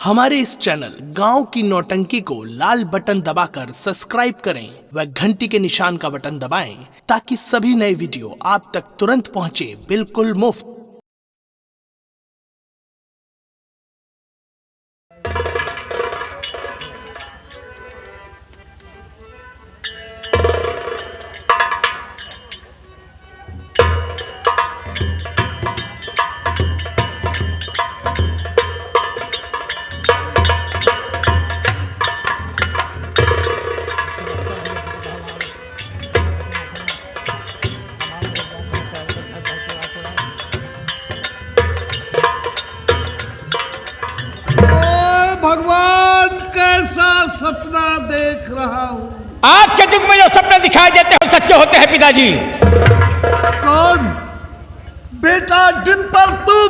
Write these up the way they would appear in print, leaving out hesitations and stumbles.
हमारे इस चैनल गांव की नौटंकी को लाल बटन दबाकर सब्सक्राइब करें व घंटी के निशान का बटन दबाएं ताकि सभी नए वीडियो आप तक तुरंत पहुंचे बिल्कुल मुफ्त। भगवान कैसा सपना देख रहा हूँ। आज के युग में जो सपने दिखाई देते हैं सच्चे होते हैं पिताजी। कौन बेटा जिन पर तुम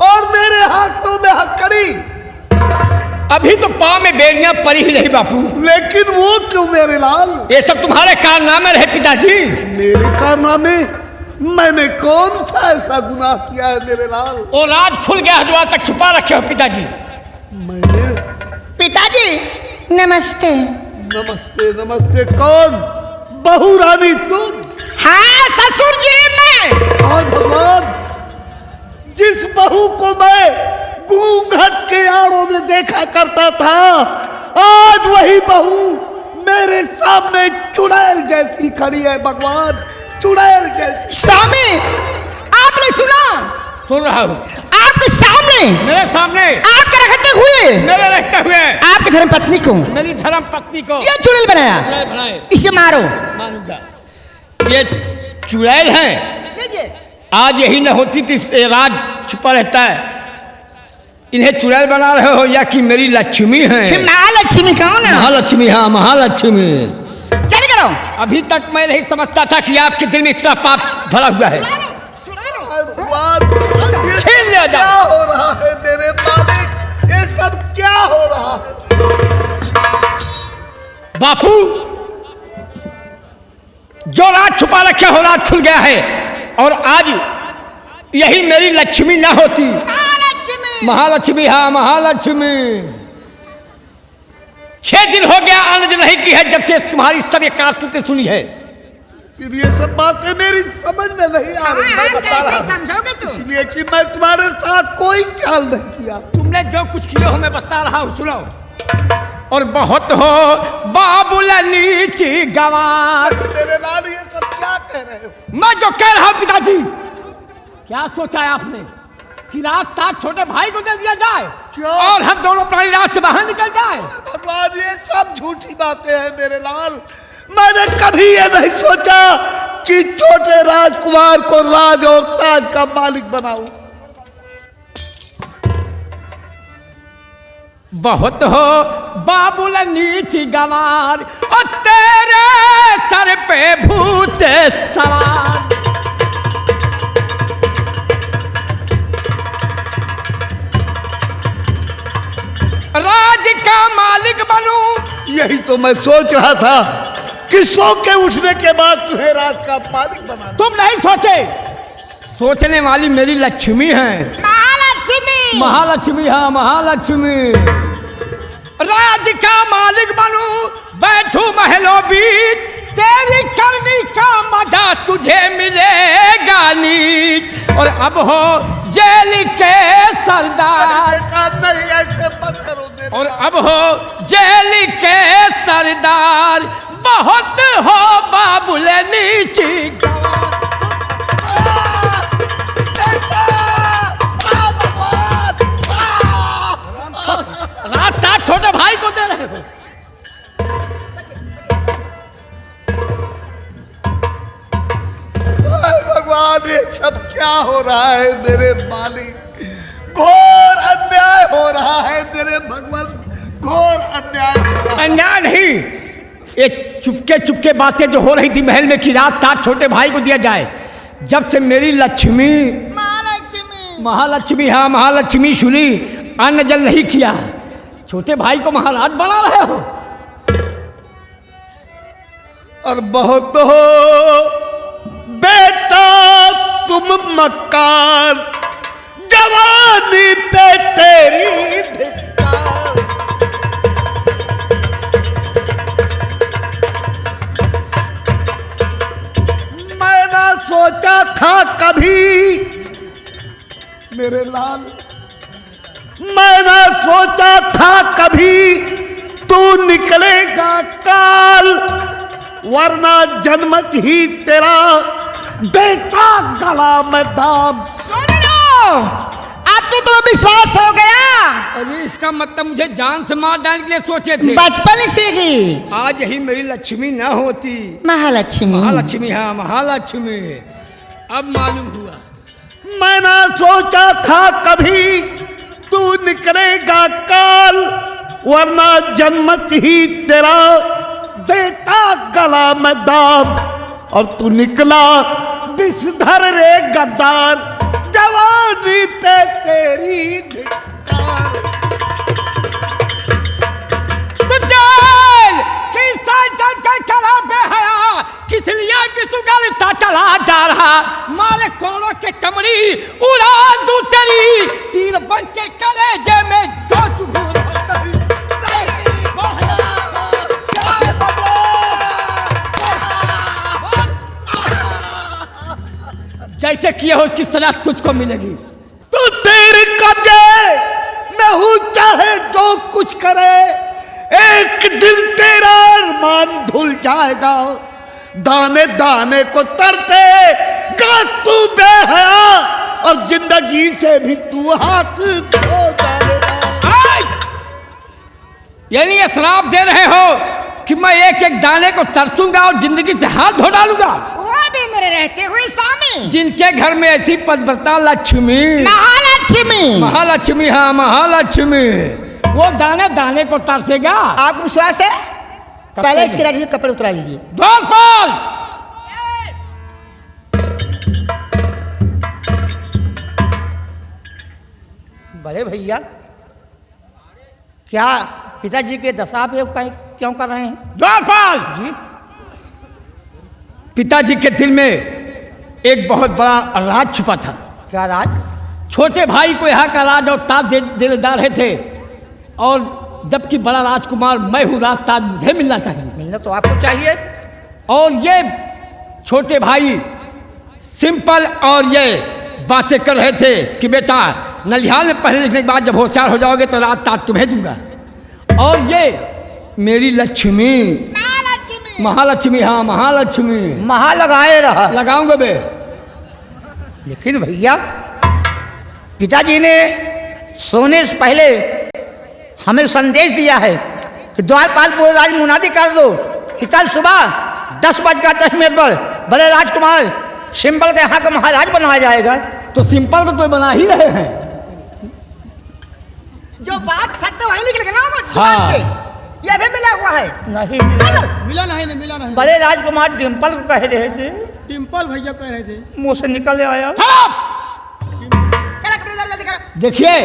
और मेरे हाथों में हथकड़ी? अभी तो पाँव में बेड़ियां पड़ी ही नहीं बापू। लेकिन वो क्यों मेरे लाल? ये सब तुम्हारे कारनामे रहे पिताजी। मेरे कारनामे? मैंने कौन सा ऐसा गुनाह किया है मेरे लाल? और राज खुल गया जो आज तक छुपा रखे हो पिताजी। मैंने? पिताजी नमस्ते। नमस्ते नमस्ते। कौन? बहू रानी तुम? हाँ ससुर जी मैं। और भगवान, जिस बहू को मैं घूंघट के आड़ों में देखा करता था, आज वही बहू मेरे सामने चुड़ैल जैसी खड़ी है। भगवान, चुड़ैल जैसी। स्वामी आपने सुना? सुन रहा हूँ। आपके सामने, मेरे सामने, आपके रखते हुए, मेरे रखते हुए आपकी धर्म पत्नी को, मेरी धर्म पत्नी को ये चुड़ैल बनाया। बनाए। इसे मारो। मानूंगा। ये चुड़ैल है। लीजिए। आज यही न होती थी, ये राज छुपा रहता है। इन्हें चुड़ैल बना रहे हो या कि मेरी लक्ष्मी है? महालक्ष्मी कौन है? महालक्ष्मी। हाँ महालक्ष्मी। चल करो। अभी तक मैं नहीं समझता था कि आपके दिल में इतना पाप भरा हुआ है। भगवान, ये छीन लिया सब क्या हो रहा है मेरे मालिक? ये सब क्या हो रहा है? बापू, जो राज छुपा रखे हो राज खुल गया है। और आज यही मेरी लक्ष्मी ना होती। महालक्ष्मी। हाँ महालक्ष्मी। 6 दिन हो गया अन्न नहीं की है जब से तुम्हारी सब ये कारतूतें सुनी है। ये सब बातें मेरी समझ में नहीं आ रही। मैं बता रहा हूं। समझोगे तुम? इसलिए कि मैं तुम्हारे साथ कोई ख्याल नहीं किया। तुमने जो कुछ किया हो मैं बता रहा हूँ, सुनो। और बहुत हो बाबुल नीची गवार। मेरे लाल, ये सब क्या कह रहे हो? मैं जो कह रहा हूँ पिताजी, क्या सोचा है आपने कि रात ताज छोटे भाई को दे दिया जाए क्या? और हम दोनों प्राणी रात से बाहर निकल जाए? भगवान, ये सब झूठी बातें हैं मेरे लाल। मैंने कभी ये नहीं सोचा कि छोटे राजकुमार को राज और ताज का मालिक बनाऊं। बहुत हो बाबुल नीची गवार और तेरे सर पे भूत सवार। राज का मालिक बनूं। यही तो मैं सोच रहा था कि सो के उठने के बाद तुम्हें राज का मालिक बना। तुम नहीं सोचे। सोचने वाली मेरी लक्ष्मी है। महालक्ष्मी। महालक्ष्मी। हाँ महालक्ष्मी। राज का मालिक बनूं, बैठूं महलों बीच, तेरी करनी का मजा तुझे मिलेगा नीच। और अब हो जेल के सरदार। नहीं, ऐसे मत करो मेरे और लाल। अब हो जेल के सरदार। बहुत हो बाबुल नीची गवार। रात ताज छोटे भाई को दे रहे हो। भगवान, ये सब क्या हो रहा है मेरे मालिक? घोर अन्याय हो रहा है मेरे भगवान, घोर अन्याय हो रहा है। अन्याय नहीं, ये चुपके चुपके बातें जो हो रही थी महल में कि रात ताज छोटे भाई को दिया जाए, जब से मेरी लक्ष्मी महालक्ष्मी। हाँ महालक्ष्मी सुनी, अन्न जल नहीं किया, छोटे भाई को महाराज बना रहे हो। और बहुत हो बेटा तुम मक्कार, जवानी पे तेरी धिक्कार। सोचा था कभी तू निकलेगा काल, वरना जन्मत ही तेरा देता गला में दाम। सुन लो, अब तो तुम्हें विश्वास हो गया। अरे इसका मतलब मुझे जान से मार डालने के लिए सोचे थे। बचपन से ही आज यही मेरी लक्ष्मी ना होती। महालक्ष्मी, महालक्ष्मी, हाँ महालक्ष्मी, अब मालूम हुआ। मैं ना सोचा था कभी तू निकलेगा काल, वरना जन्मत ही तेरा देता गला में दाम। और तू निकला विषधर रे गद्दार, जवानी पे तेरी धिक्कार। किस लिए विसुगलता चला जा रहा, मारे कोनों के चमड़ी उड़ा दूं तेरी, तीर बन के कलेजे में जो चुभू। जैसे किए हो उसकी सजा तुझको मिलेगी। तू तेरे कब्जे में हूं, चाहे जो कुछ करे, एक दिन तेरा अरमान धुल जाएगा। दाने दाने को तरते गा तू बेहया, और जिंदगी से भी तू हाथ धो जाएगा। यानी ये श्राप दे रहे हो कि मैं एक एक दाने को तरसूंगा और जिंदगी से हाथ धो डालूंगा। वो भी मेरे रहते हुए स्वामी, जिनके घर में ऐसी पदव्रता लक्ष्मी, महालक्ष्मी, महालक्ष्मी, हाँ महालक्ष्मी, वो दाने दाने को तरसेगा। आपको विश्वास है? पहले इसके लीजिए, कपड़े उतरा लीजिए। द्वारपाल, बड़े भैया, क्या पिताजी के दशा पे कहीं क्यों कर रहे हैं? द्वारपाल जी, पिताजी के दिल में एक बहुत बड़ा राज छुपा था। क्या राज? छोटे भाई को यहाँ का राज और ताज देने जा रहे थे, और जबकि बड़ा राजकुमार मैं हूँ, राज ताज मुझे मिलना चाहिए। मिलना तो आपको चाहिए। और ये छोटे भाई सिंपल और ये बातें कर रहे थे कि बेटा नलिहाल में पढ़ने लिखने के बाद जब होशियार हो जाओगे तो राज ताज तुम्हें दूंगा। और ये मेरी लक्ष्मी, महालक्ष्मी, हाँ महालक्ष्मी, महा लगाए रहा। लगाऊंगा बे। लेकिन भैया, पिताजी ने सोने से पहले हमें संदेश दिया है कि द्वारपालपुर राज मुनादी कर दो कि कल सुबह 10:10 पर बड़े राजकुमार सिंपल के यहाँ का महाराज बनाया जाएगा। तो सिंपल को तो बना ही रहे हैं। जो बात सत्य वही निकल गया ना हाँ। जुबान से, ये भी मिला हुआ है। नहीं मिला नहीं। बड़े राजकुमार डिम्पल को कह रहे थे, डिम्पल भैया कह रहे थे। मुंह से निकल आया। चला कपड़े उतार जल्दी करो। देखिए,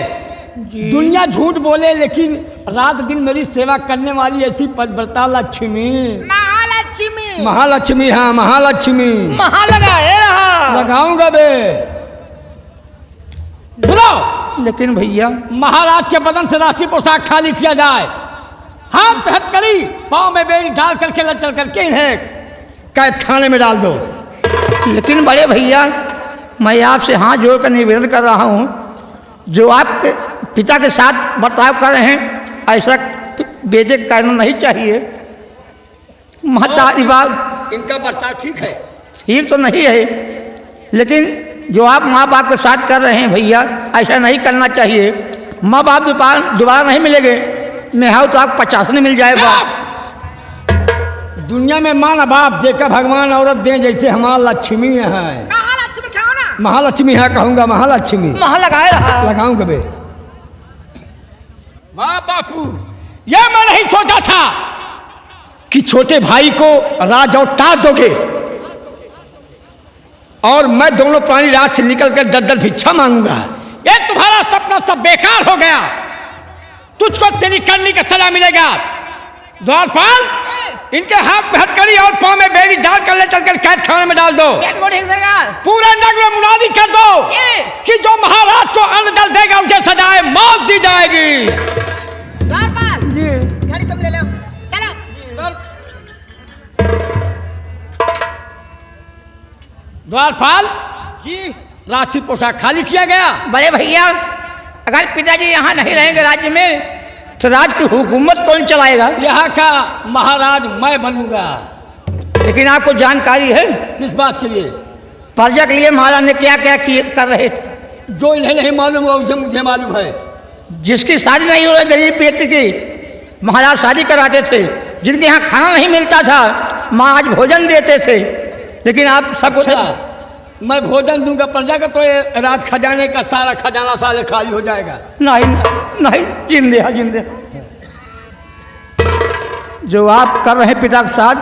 दुनिया झूठ बोले लेकिन रात दिन मेरी सेवा करने वाली ऐसी पदव्रता लक्ष्मी, महालक्ष्मी, महालक्ष्मी, हाँ महालक्ष्मी, महा लगाए रहा। लगाऊंगा बे। सुनो, लेकिन भैया, महाराज के बदन से राशि पोशाक खाली किया जाए, हाथ पे हथकड़ी, पाँव में बेड़ी डाल करके लचल करके इन्हें कैद खाने में डाल दो। लेकिन बड़े भैया, मैं आपसे हाथ जोड़कर निवेदन कर रहा हूँ, जो आपके पिता के साथ बर्ताव कर रहे हैं ऐसा बेटे के कारण नहीं चाहिए। महतारी बात इनका बर्ताव ठीक है, ठीक तो नहीं है, लेकिन जो आप माँ बाप के साथ कर रहे हैं भैया, ऐसा नहीं करना चाहिए। माँ बाप दोबारा नहीं मिलेंगे, नेहाओ तो आप 50 नहीं मिल जाएगा। दुनिया में माँ ना बाप देकर भगवान औरत दें, जैसे हमारा लक्ष्मी है। महालक्ष्मी खाओ ना। महालक्ष्मी है, कहूंगा महालक्ष्मी, महा लगाए रहा। लगाऊंगा बे। माँ बापू, यह मैं नहीं सोचा था कि छोटे भाई को राज और ताज दोगे और मैं दोनों प्राणी राज से निकलकर दल भिक्षा मांगूंगा। ये तुम्हारा सपना सब बेकार हो गया। तुझको तेरी करनी का सजा मिलेगा। द्वारपाल, इनके हाथ में हथकड़ी और पाँव में बेड़ी डाल कर ले चलकर कैद खाने में डाल दो। पूरे नगर में मुनादी कर दो कि जो महाराज को अन्न जल देगा उसे सजाए मौत दी जाएगी। द्वारपाल, घड़ी तुम ले लो, चलो। द्वारपाल जी, राशि पोशाक खाली किया गया। बड़े भैया, अगर पिताजी यहाँ नहीं रहेंगे राज्य में तो राज की हुकूमत कौन चलाएगा? यहाँ का महाराज मैं बनूंगा। लेकिन आपको जानकारी है किस बात के लिए? प्रजा के लिए महाराज ने क्या क्या कर रहे थे? जो इन्हें नहीं मालूम है उसे मुझे मालूम है। जिसकी शादी नहीं हो रही गरीब बेटी की महाराज शादी कराते थे, जिनके यहाँ खाना नहीं मिलता था महाराज भोजन देते थे। लेकिन आप सब मैं भोजन दूंगा प्रजा का, तो ये राज खजाने का सारा खजाना साले खाली हो जाएगा। नहीं नहीं, जिंदे है जिंदे। जो आप कर रहे हैं पिता के साथ,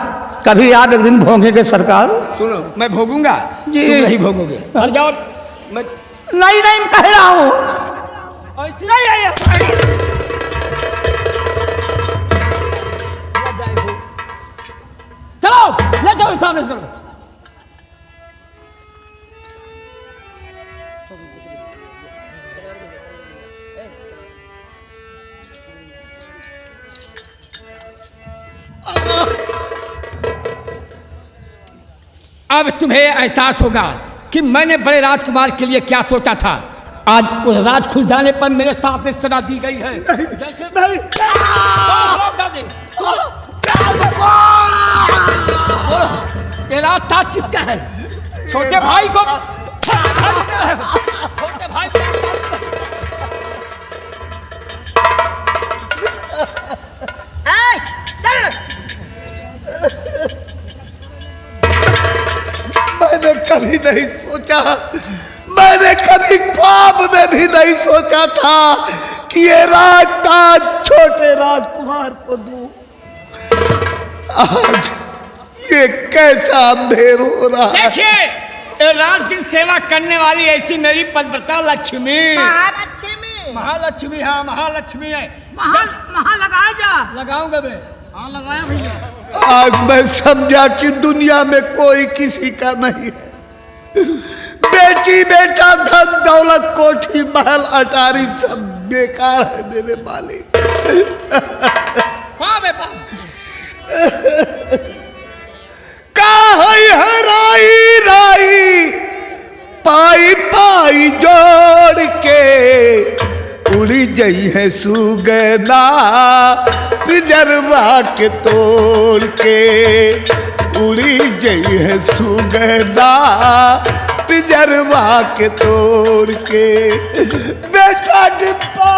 कभी आप एक दिन भोगेंगे सरकार। सुनो, मैं भोगूंगा जी। तुम नहीं भोगोगे। हट जाओ। मैं नहीं कह रहा हूँ चलो ले जाओ सामने करो। अब तुम्हें एहसास होगा कि मैंने बड़े राजकुमार के लिए क्या सोचा था। आज उस राज खुल जाने पर मेरे साथ इस सजा दी गई है। जैसे नहीं। ये राज ताज किसका है? छोटे भाई को छोटे भाई मैंने कभी नहीं सोचा, मैंने कभी ख्वाब में भी नहीं सोचा था कि ये राजताज छोटे राजकुमार को दूं। आज ये कैसा अंधेर हो रहा है। देखिए, रात दिन सेवा करने वाली ऐसी मेरी पदव्रता लक्ष्मी, महालक्ष्मी, हाँ महालक्ष्मी है। वहाँ लगाया जा। लगाऊंगा मैं। हाँ लगाया भैया। आज मैं समझा कि दुनिया में कोई किसी का नहीं है। बेटी बेटा धन दौलत कोठी महल अटारी सब बेकार है मेरे मालिक। काहे हराई राई पाई पाई जोड़ के उड़ी जई है सुगना पिजरवा के तोड़ के। उड़ी जई है सुगना पिजरवा के तोड़ के। बेटा डिब्बा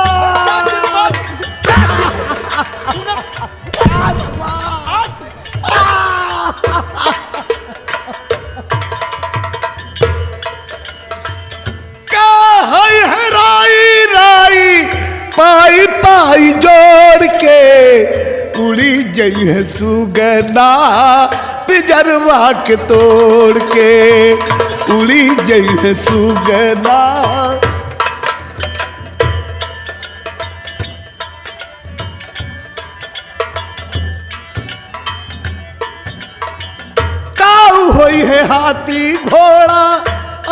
पाई पाई जोड़ के उड़ी जई है सुगना पिजरवा के तोड़ के। उड़ी जई है सुगना। काऊ होई है हाथी घोड़ा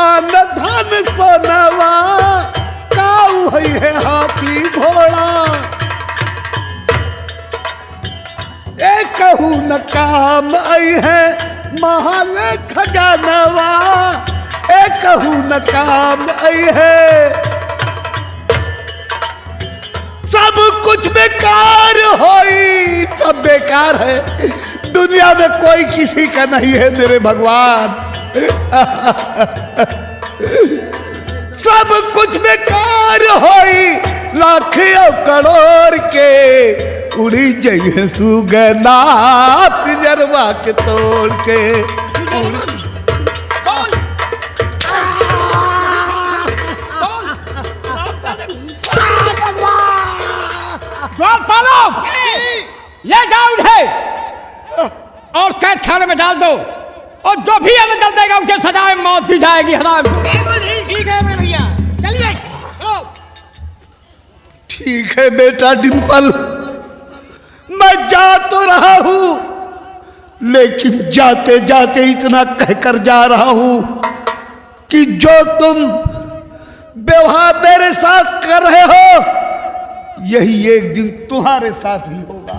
अन्न धन सोनवा। काऊ होई है हाथी घोड़ा ए कहू न काम आई है महल खजानवा। ए कहू न काम आई है सब कुछ बेकार होई। सब बेकार है, दुनिया में कोई किसी का नहीं है मेरे भगवान। सब कुछ बेकार होई लाखों करोड़ के। उड़ी जई है सुगना पिजरवा के तोड़ के। ले जाओ उन्हें और कैद खाने में डाल दो, और जो भी हमें दल देगा उसे सजाए मौत दी जाएगी। हराम। ठीक है मेरे भैया, चलिए। ठीक है बेटा डिम्पल, मैं जा तो रहा हूं, लेकिन जाते जाते इतना कहकर जा रहा हूं कि जो तुम व्यवहार मेरे साथ कर रहे हो यही एक दिन तुम्हारे साथ भी होगा।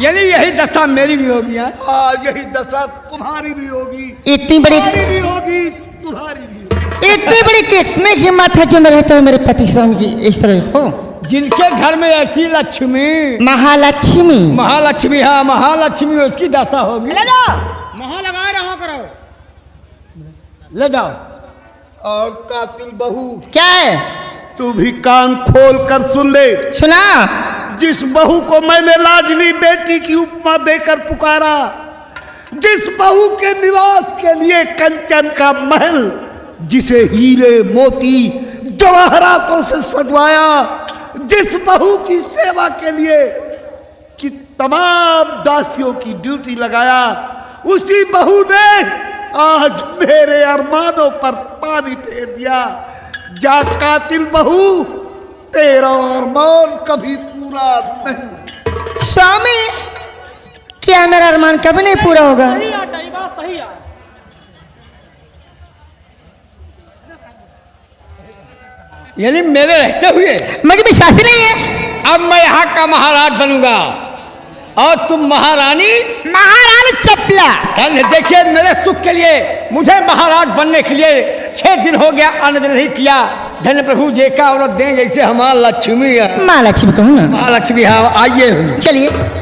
यानी यही दशा मेरी भी होगी। हाँ, यही दशा तुम्हारी भी होगी। इतनी बड़ी तुम्हारी भी होगी, तुम्हारी भी होगी। इतनी बड़ी किस्में हिम्मत है जो मैं रहता हूँ मेरे पति स्वामी की इस तरह हो। जिनके घर में ऐसी लक्ष्मी, महालक्ष्मी, महालक्ष्मी, हाँ महालक्ष्मी, उसकी दशा होगी। ले जाओ, मोह लगाए रहो करो। ले जाओ। और कातिल बहू, क्या है? तू भी कान खोल कर सुन ले। सुना? जिस बहू को मैंने लाडली बेटी की उपमा देकर पुकारा, जिस बहू के निवास के लिए कंचन का महल, जिसे हीरे मोती जवाहरातों से सजवाया, जिस बहू की सेवा के लिए कि तमाम दासियों की ड्यूटी लगाया, उसी बहू ने आज मेरे अरमानों पर पानी फेर दिया। जा कातिल बहू, तेरा अरमान कभी पूरा नहीं। स्वामी, क्या मेरा अरमान कभी नहीं पूरा होगा? सही आटा, ये बात सही है। यानी मेरे रहते हुए मुझे विश्वास ही नहीं है। अब मैं यहाँ का महाराज बनूंगा और तुम महारानी। महारानी चपला। धन्य, देखिए मेरे सुख के लिए, मुझे महाराज बनने के लिए 6 दिन हो गया, अन्न दिन नहीं किया। धन्य प्रभु जी का औरत दें जैसे हमारा लक्ष्मी है। महालक्ष्मी कहूँ ना? महालक्ष्मी, हाँ आइए। चलिए।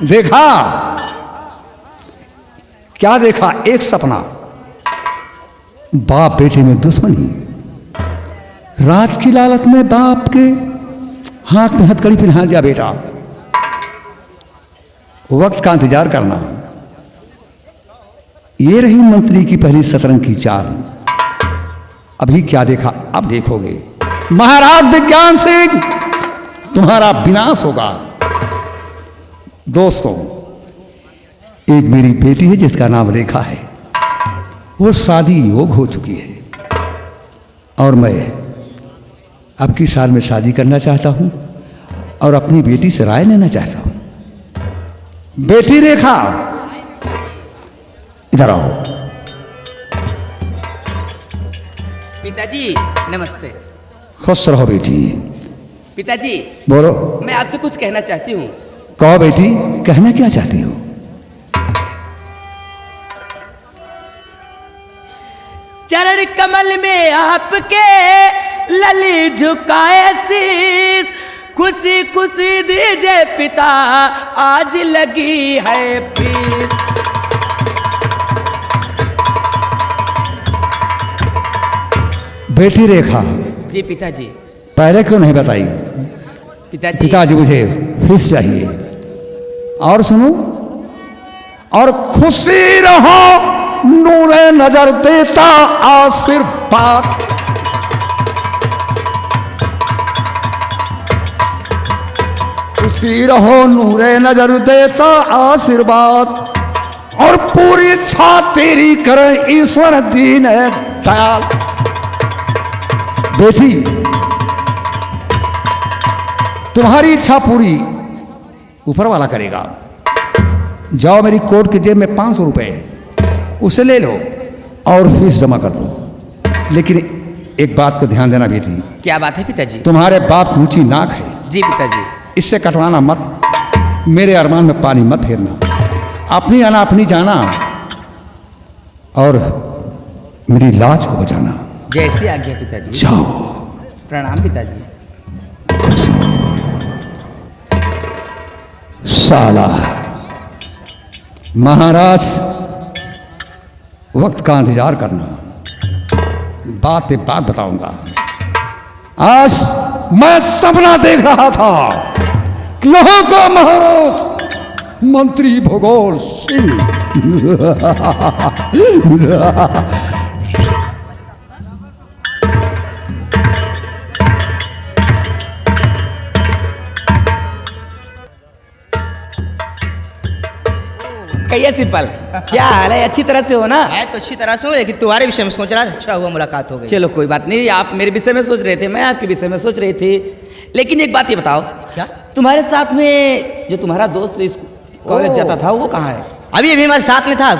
देखा क्या देखा? एक सपना, बाप बेटे में दुश्मनी, राज की लालच में बाप के हाथ में हथकड़ी पहना दिया बेटा। वक्त का इंतजार करना। ये रही मंत्री की पहली शतरंज की चाल। अभी क्या देखा, अब देखोगे। महाराज विज्ञान सिंह, तुम्हारा विनाश होगा। दोस्तों, एक मेरी बेटी है जिसका नाम रेखा है। वो शादी योग हो चुकी है और मैं अब की साल में शादी करना चाहता हूं और अपनी बेटी से राय लेना चाहता हूं। बेटी रेखा, इधर आओ। पिताजी नमस्ते। खुश रहो बेटी। पिताजी, बोलो। मैं आपसे कुछ कहना चाहती हूँ। कहो बेटी, कहना क्या चाहती हो? चरण कमल में आपके लली झुकाए शीस, खुशी खुशी दीजिए पिता, आज लगी है फीस। बेटी रेखा। जी पिताजी। पहले क्यों नहीं बताई? पिताजी, पिताजी मुझे फीस चाहिए। और सुनो, और खुशी रहो, नूरे नजर देता आशीर्वाद। खुशी रहो, नूरे नजर देता आशीर्वाद, और पूरी इच्छा तेरी करे ईश्वर दीन दयाल। बेटी, तुम्हारी इच्छा पूरी ऊपर वाला करेगा। जाओ, मेरी कोट की जेब में 500 रुपए है, उसे ले लो और फीस जमा कर दो। लेकिन एक बात को ध्यान देना बेटी। क्या बात है पिताजी? तुम्हारे बाप की ऊंची नाक है। जी पिताजी। इससे कटवाना मत, मेरे अरमान में पानी मत फेरना। अपनी आना अपनी जाना और मेरी लाज को बचाना। जैसी आज्ञा पिताजी। जाओ। प्रणाम पिताजी। साला महाराज, वक्त का इंतजार करना, बात बात बताऊंगा। आज मैं सपना देख रहा था कि यहाँ का महाराज मंत्री भूगोल सिंह कहिए सिंपल, क्या हाल है? अच्छी तरह से हो ना? मैं तो अच्छी तरह से हूँ, लेकिन तुम्हारे विषय में सोच रहा था। अच्छा हुआ मुलाकात हो गई। चलो कोई बात नहीं, आप मेरे विषय में सोच रहे थे, मैं आपके विषय में सोच रही थी। लेकिन एक बात ये बताओ, क्या? तुम्हारे साथ में जो तुम्हारा दोस्त कॉलेज जाता था, वो कहाँ है? अभी अभी हमारे साथ में था,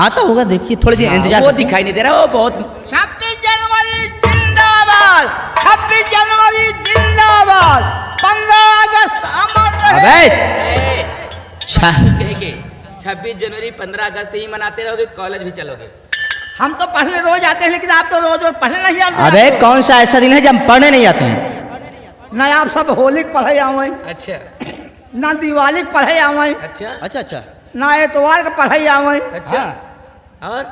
आता होगा, देखिए थोड़ी देर इंतजार वो करते हैं। दिखाई नहीं दे रहा, वो बहुत 26 जनवरी जिंदाबाद, 26 जनवरी जिंदाबाद, 15 अगस्त अमर रहे। अबे 26 जनवरी 15 अगस्त ही मनाते रहोगे, कॉलेज भी चलोगे? हम तो पढ़ने रोज आते हैं, लेकिन आप तो रोज रोज पढ़ने नहीं आते। अबे कौन सा ऐसा दिन है जब हम पढ़ने नहीं आते हैं? ना आप सब होली के पढ़े आवे, अच्छा ना दिवाली के पढ़े आवे, अच्छा अच्छा अच्छा, ना एतवार के पढ़े आवे। अच्छा। और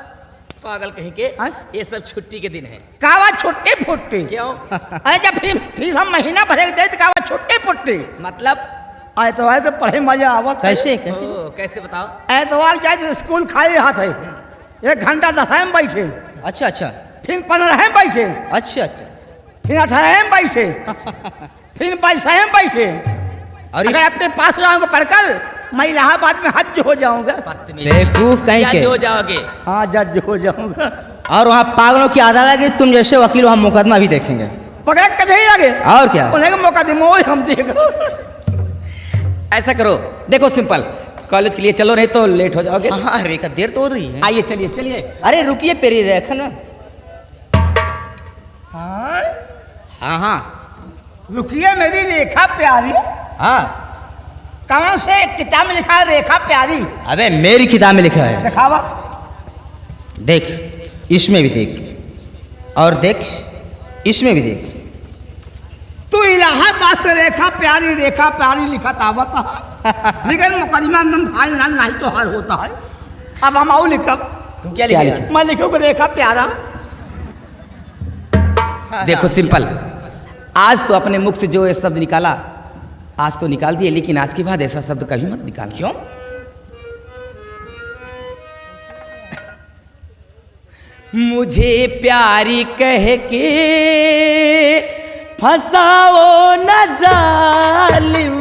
पागल कहीं के, हाँ? ये सब छुट्टी के दिन है। कावा छुट्टी फुट्टी क्यों? अरे जब फीस हम महीना भरे दे तो कावा छुट्टी फुट्टी। मतलब एतवार तो पढ़े मजा आवत। कैसे कैसे? ओ, कैसे बताओ? एतवार जाए तो स्कूल खाली हाथ है, 1 घंटा 10 में बैठे, अच्छा अच्छा फिर 15 में बैठे, अच्छा अच्छा। फिर 18 में बैठे, फिर 22 में बैठे। और अगर अपने पास जाऊंगा पढ़कर, मैं इलाहाबाद में हज हो जाऊंगा। बेवकूफ कहीं के हो जाओगे। हाँ जज हो जाऊंगा। और वहाँ पागलों की आदत है कि तुम जैसे वकील वहाँ मुकदमा भी देखेंगे। पकड़ कचहरी लगे और क्या? उन्हें का मौका दे, मोह हम देखो। ऐसा करो, देखो सिंपल, कॉलेज के लिए चलो, नहीं तो लेट हो जाओगे। हाँ रेखा देर तो हो रही है। आइए चलिए चलिए। अरे रुकिए पेरी रेखा ना। हाँ हाँ रुकिए मेरी रेखा प्यारी। हाँ। कौन से किताब में लिखा है रेखा प्यारी? अबे मेरी किताब में लिखा है। दिखावा। देख, इसमें भी देख, और देख, इसमें भी देख। तू इलाहाबाद से रेखा प्यारी लिखा तावत लेकिन मुकदमा में फाइनल नहीं तो हर होता है। अब हम आओ लिखब। तुम क्या लिखे? मैं लिखूंगा रेखा प्यारा। देखो सिंपल, आज तो अपने मुख से जो ये शब्द निकाला, आज तो निकाल दिए, लेकिन आज के बाद ऐसा शब्द कभी मत निकाल। क्यों? मुझे प्यारी कह के फसाओ न जालिम,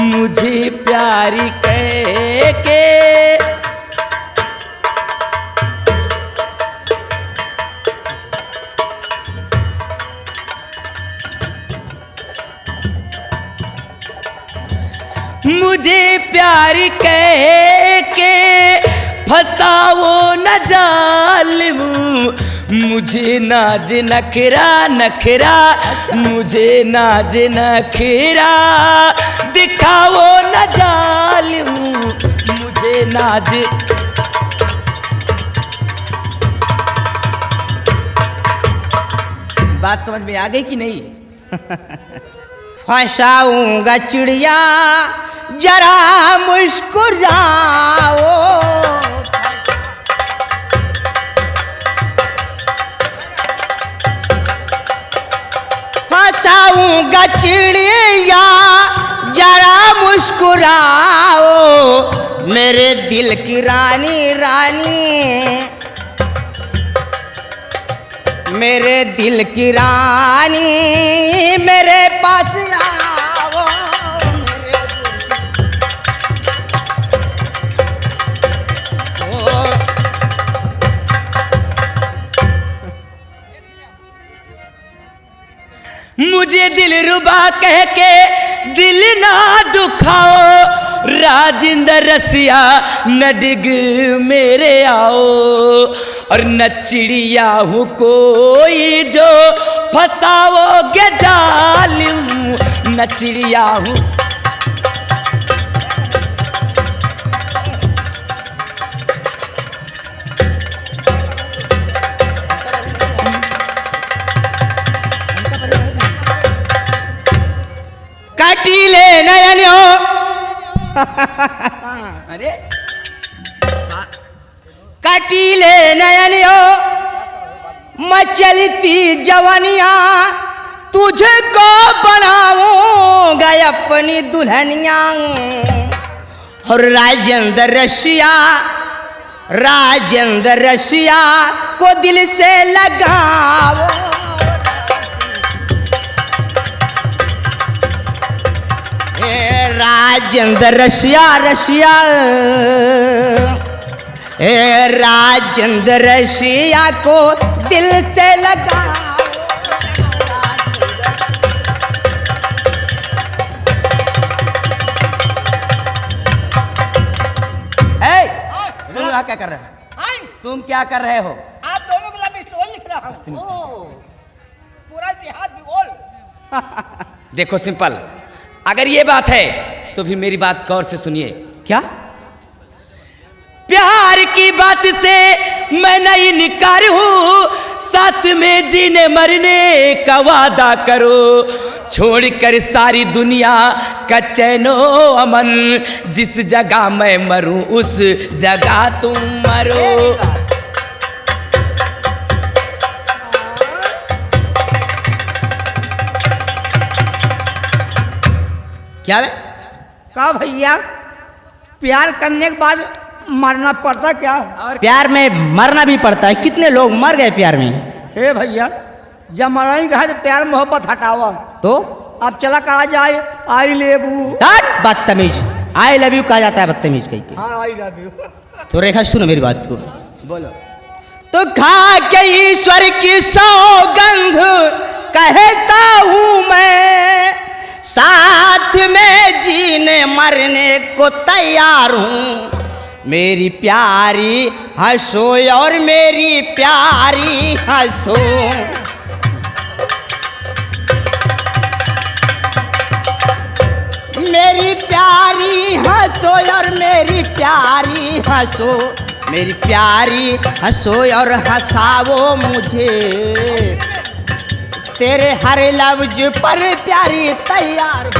मुझे प्यारी कह के मुझे प्यारी कह के फसाओ न जालिम, मुझे नाज नखरा नखरा, मुझे नाज नखरा दिखाओ न जालिम, मुझे नाज। बात समझ में आ गई कि नहीं? फंसाऊंगा चिड़िया जरा मुस्कुराओ, फंसाऊंगा चिड़िया जरा मुस्कुराओ, मेरे दिल की रानी रानी, मेरे दिल की रानी मेरे पास आओ। मुझे दिल रुबा कह के दिल ना दुखाओ, राजिंदर रसिया न डिग मेरे आओ, और न चिड़िया हूँ कोई जो फसाओगे जालिम, न चिड़िया हूँ। कटीले नयनियो अरे कटीले नयनियो मचलती जवानिया, तुझको बनाऊंगा अपनी दुल्हनिया, और राजेंद्र रसिया को दिल से लगाओ। राजेंद्र रसिया राजेंद्र रसिया को दिल से लगा। क्या कर रहे हो? हाँ, तुम क्या कर रहे हो? आप दोनों के लिए स्टोरी लिख रहा हूँ। पूरा इतिहास भूगोल। देखो सिंपल, अगर ये बात है तो भी मेरी बात गौर से सुनिए। क्या? प्यार की बात से मैं नहीं इनकार हूं, साथ में जीने मरने का वादा करो, छोड़कर सारी दुनिया का चैनो अमन, जिस जगह मैं मरूं उस जगह तुम मरो। क्या है? कहा भैया, प्यार करने के बाद मरना पड़ता क्या? और प्यार में मरना भी पड़ता है, कितने लोग मर गए प्यार में। हे भैया, जब मरना ही कहा तो प्यार मोहब्बत हटावा, तो अब चला कहा जाए आई लव यू। हट बदतमीज, आई लव यू कहा जाता है बदतमीज कहीं के। हाँ, आई लव यू। तो रेखा सुनो मेरी बात को। बोलो। तो खा के ईश्वर की सौगंध कहता हूँ मैं, साथ में जीने मरने को तैयार हूँ, मेरी प्यारी हंसो और मेरी प्यारी हंसो। मेरी प्यारी हंसो और मेरी प्यारी हंसो, मेरी प्यारी हंसो और हंसाओ मुझे, तेरे हर लफ्ज पर प्यारी तैयार।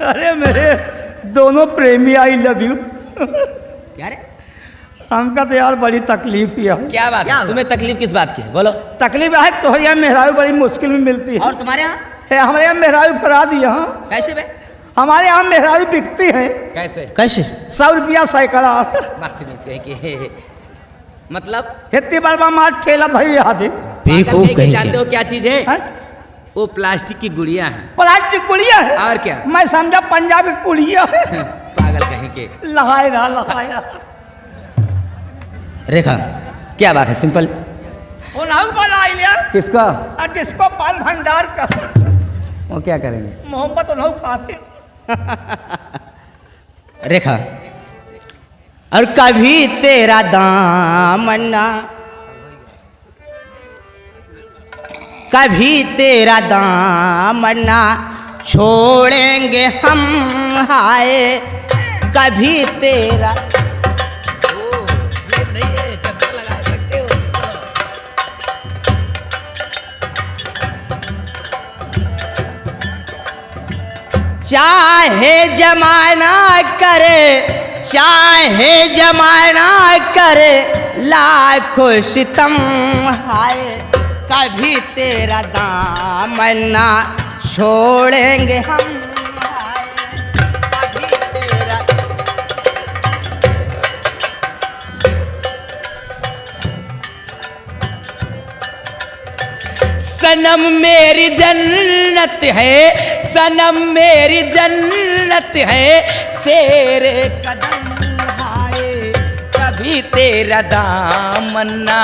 अरे मेरे दोनों प्रेमी आई लव यू। क्या रे? हमका तो यार बड़ी तकलीफ ही है। क्या बात है? तुम्हें तकलीफ किस बात की है? बोलो। तकलीफ है तो यहाँ मेहरारू बड़ी मुश्किल में मिलती है। और तुम्हारे यहाँ है हमारे यहाँ मेहरारू फराद यहाँ, कैसे बे? हमारे यहाँ मेहरारू बिकती है कैसे? कैसे? 100 रुपया सैकड़ा। बदतमीज कहीं के। मतलब इतनी बड़ा मार ठेला भाई आती पागल कहीं के। जानते हो क्या चीज है? है? वो प्लास्टिक की गुड़िया है। प्लास्टिक गुड़िया है और क्या? मैं समझा पंजाबी गुड़िया है। पागल कहीं के। लहाए रहा लहाए रहा। रेखा, क्या बात है? सिंपल। वो नाउ वाला आई लिया किसका? और जिसको पाल भंडार का वो क्या करेंगे? मोहब्बत नाउ खाते। रेखा, और कभी तेरा दामना, कभी तेरा दामना छोड़ेंगे हम, हाय कभी तेरा। चाहे जमाना करे, चाहे जमाना करे लाखों सितम, हाय कभी तेरा दामना छोड़ेंगे हम, हाय कभी तेरा। सनम मेरी जन्नत है, सनम मेरी जन्नत है, तेरे कदम हाय कभी तेरा दामना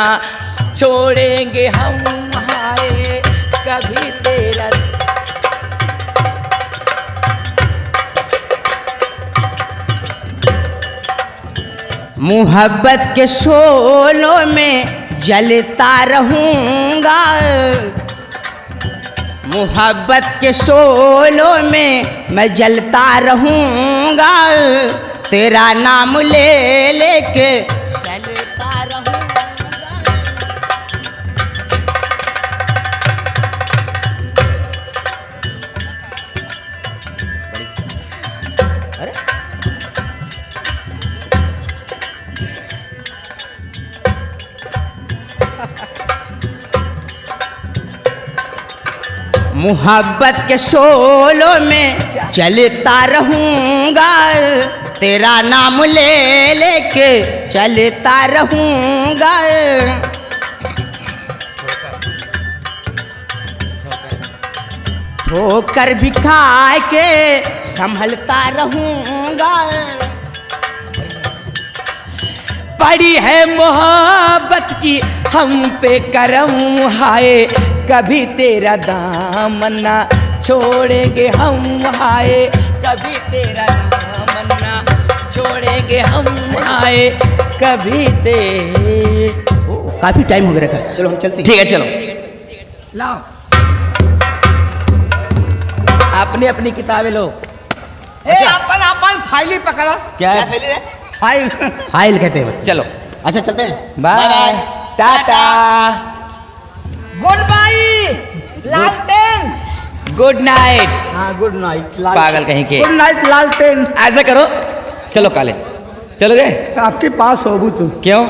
छोड़ेंगे हम, हाय कभी तेरा। मोहब्बत के शोलों में जलता रहूंगा, मोहब्बत के शोलों में मैं जलता रहूंगा, तेरा नाम ले लेके जलता रहूंगा। मोहब्बत के शोलों में चलता रहूंगा, तेरा नाम ले लेके चलता रहूंगा। ठोकर भी खा के संभलता रहूंगा। पड़ी है मोहब्बत की हम पे करम, हाय कभी तेरा दामना छोड़ेंगे हम आए कभी तेरा नाम ना छोड़ेंगे हम आए कभी ते। काफी टाइम हो गया रखा, चलो हम चलते हैं। ठीक है चलो लाओ अपनी अपनी किताबें लो। अपन फाइल ही पकड़ा। क्या है? फाइल है? फाइल फाइल कहते हैं। चलो अच्छा चलते हैं, बाय टाटा गुड बाई लालटेन। Good night. हाँ गुड नाइट पागल कहीं के। गुड नाइट लालटेन। ऐसा करो चलो कॉलेज चलो गए। आपके पास हो तू क्यों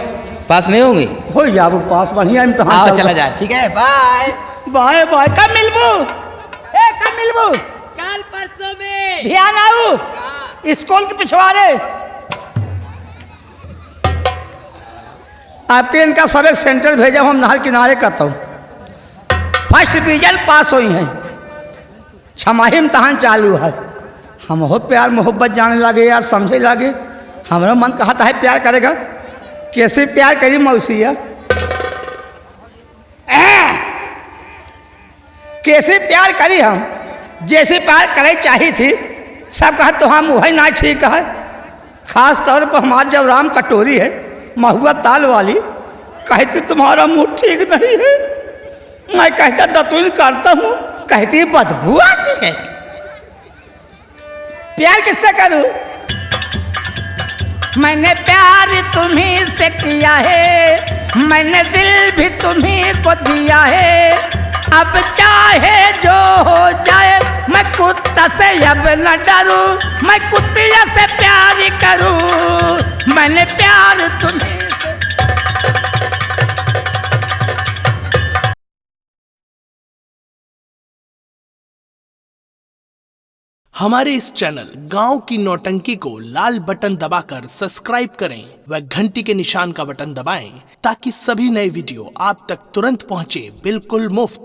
पास नहीं होंगी? हो या वो पास बढ़िया इम्तहान आओ चल चला रहा। जाए। ठीक है बाय बाय बाय, कब मिलबू? कब मिलबू? कल परसों में ध्यान आऊ स्कूल के पिछवाड़े। आपके इनका सब एक सेंटर भेजा, हम नहर किनारे करता हूँ। फर्स्ट डिवीजन पास हुई हैं, छमाही इम्तहान चालू है। हम हो प्यार मोहब्बत जाने लगे यार, समझे लगे। हमारा मन कहता है प्यार करेगा, कैसे प्यार करी मौसिया, कैसे प्यार करी हम, जैसे प्यार करे चाहिए थी। सब कहा तो हम वही ना ठीक है। खास तौर पर हमारे जब राम कटोरी है महुआ ताल वाली, कहती तुम्हारा मुंह ठीक नहीं है। मैं कहता दतुन करता हूँ, कहती बदबू आती है। प्यार किससे करूं? मैंने प्यार तुम्हीं से किया है, मैंने दिल भी तुम्हीं को दिया है। अब चाहे जो हो जाए मैं कुत्ता से अब न डरूं, मैं कुत्तिया से प्यार करूं। मैंने प्यार तुम्हीं हमारे इस चैनल गांव की नौटंकी को लाल बटन दबाकर सब्सक्राइब करें व घंटी के निशान का बटन दबाएं ताकि सभी नए वीडियो आप तक तुरंत पहुंचे बिल्कुल मुफ्त।